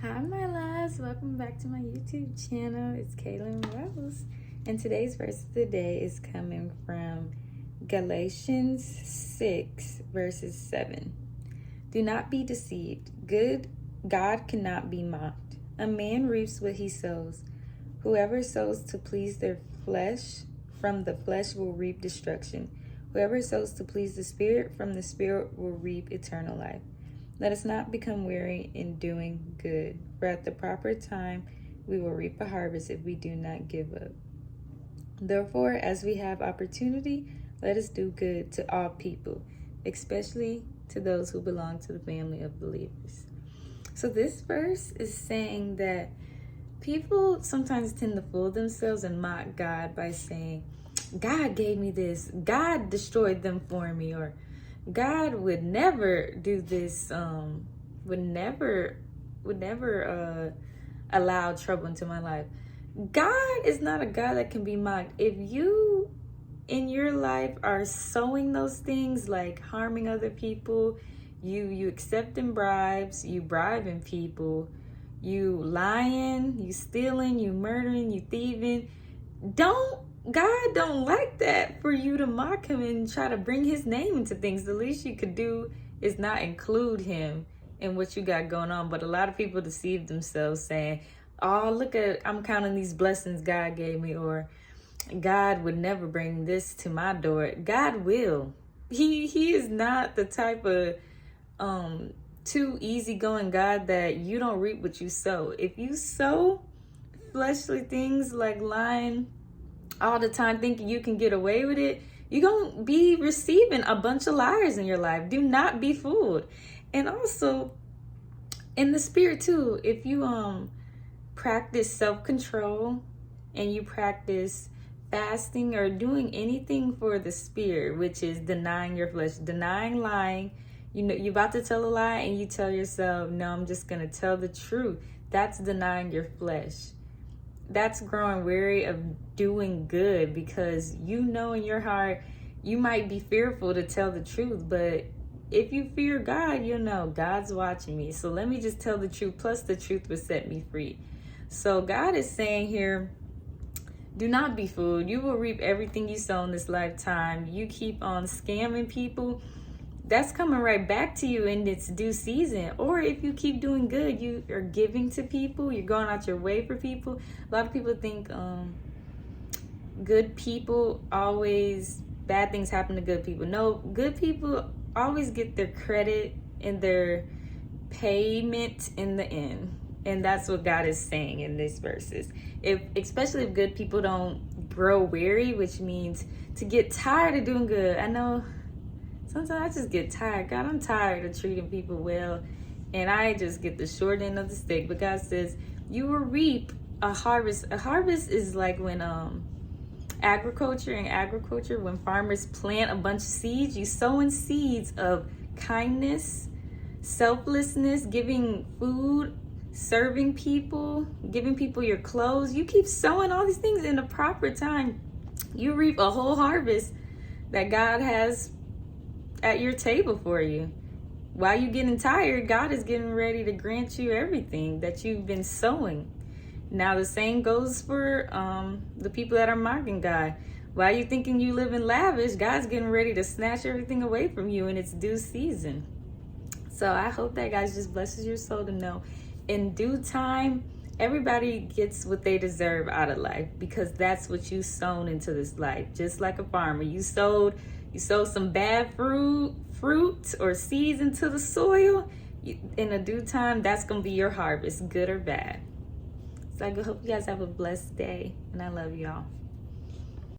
Hi my loves, welcome back to my YouTube channel. It's Kaylin Rose, and today's verse of the day is coming from Galatians 6 verses 7. Do not be deceived. God cannot be mocked. A man reaps what he sows. Whoever sows to please their flesh, from the flesh will reap destruction. Whoever sows to please the Spirit, from the Spirit will reap eternal life. Let us not become weary in doing good, for at the proper time we will reap a harvest if we do not give up. Therefore, as we have opportunity, let us do good to all people, especially to those who belong to the family of believers. So this verse is saying that people sometimes tend to fool themselves and mock God by saying, God gave me this, God destroyed them for me, or God would never do this, would never allow trouble into my life. God is not a God that can be mocked. If you in your life are sowing those things like harming other people, you accepting bribes, you bribing people, you lying, you stealing, you murdering, you thieving, God don't like that for you to mock him and try to bring his name into things. The least you could do is not include him in what you got going on. But a lot of people deceive themselves saying, oh, look at, I'm counting these blessings God gave me, or God would never bring this to my door. God will. He is not the type of too easygoing God that you don't reap what you sow. If you sow fleshly things like lying all the time, thinking you can get away with it, you're going to be receiving a bunch of liars in your life. Do not be fooled. And also in the spirit too, if you practice self-control and you practice fasting or doing anything for the spirit, which is denying your flesh, denying lying, you know, you're about to tell a lie and you tell yourself, no, I'm just going to tell the truth. That's denying your flesh. That's growing weary of doing good, because you know in your heart you might be fearful to tell the truth, but if you fear God, you know God's watching me, so let me just tell the truth, plus the truth will set me free. So God is saying here, do not be fooled. You will reap everything you sow in this lifetime. You keep on scamming people, that's coming right back to you in its due season. Or if you keep doing good, you are giving to people, you're going out your way for people. A lot of people think good people always, bad things happen to good people. No, good people always get their credit and their payment in the end. And that's what God is saying in these verses. Especially if good people don't grow weary, which means to get tired of doing good. I know sometimes I just get tired. God, I'm tired of treating people well, and I just get the short end of the stick. But God says, you will reap a harvest. A harvest is like when agriculture, when farmers plant a bunch of seeds, you sow in seeds of kindness, selflessness, giving food, serving people, giving people your clothes. You keep sowing all these things in the proper time, you reap a whole harvest that God has at your table for you. While you're getting tired, God is getting ready to grant you everything that you've been sowing. Now the same goes for the people that are mocking God. While you're thinking you live in lavish, God's getting ready to snatch everything away from you in its due season. So I hope that God just blesses your soul to know in due time, everybody gets what they deserve out of life, because that's what you sown into this life. Just like a farmer, you sowed some bad fruit or seeds into the soil. In a due time, that's going to be your harvest, good or bad. So I hope you guys have a blessed day, and I love y'all.